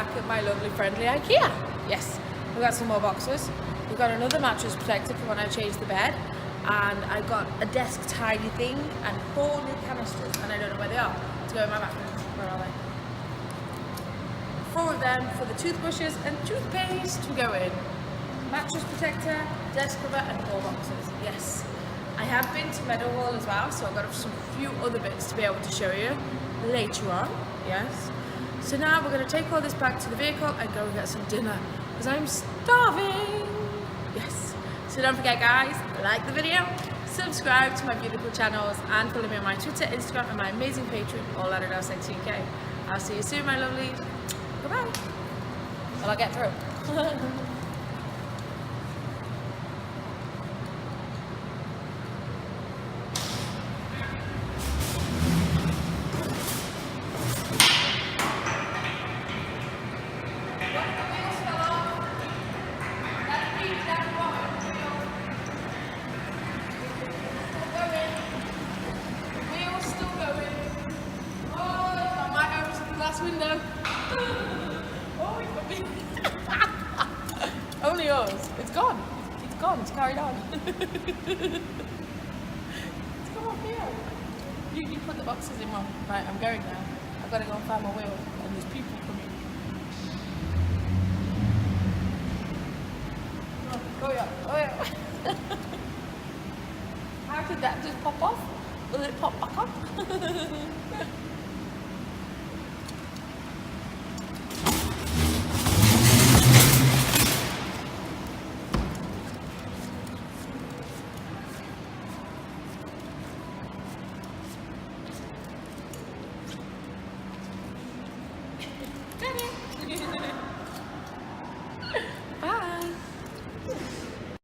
back at my lovely friendly Ikea. Yes, we got some more boxes. We got another mattress protector for when I change the bed, and I got a desk tidy thing and 4 new canisters, and I don't know where they are, to go in my bathroom. Where are they? 4 of them for the toothbrushes and toothpaste to go in. Mattress protector, desk cover, and 4 boxes. Yes. I have been to Meadowhall as well, so I've got some few other bits to be able to show you later on. Yes. So now we're going to take all this back to the vehicle and go and get some dinner, because I'm starving. Yes. So don't forget, guys, like the video, subscribe to my beautiful channels, and follow me on my Twitter, Instagram, and my amazing Patreon, all at Adelesexyuk. I'll see you soon, my lovelies. Goodbye. Well, I'll get through. Window. Oh, it could be. Only yours. It's gone. It's gone. It's carried on. It's come up here. You put the boxes in, Mum. Right, I'm going now. I've got to go and find my wheel, and there's people coming. Oh yeah. Oh yeah. How did that just pop off? Will it pop back up?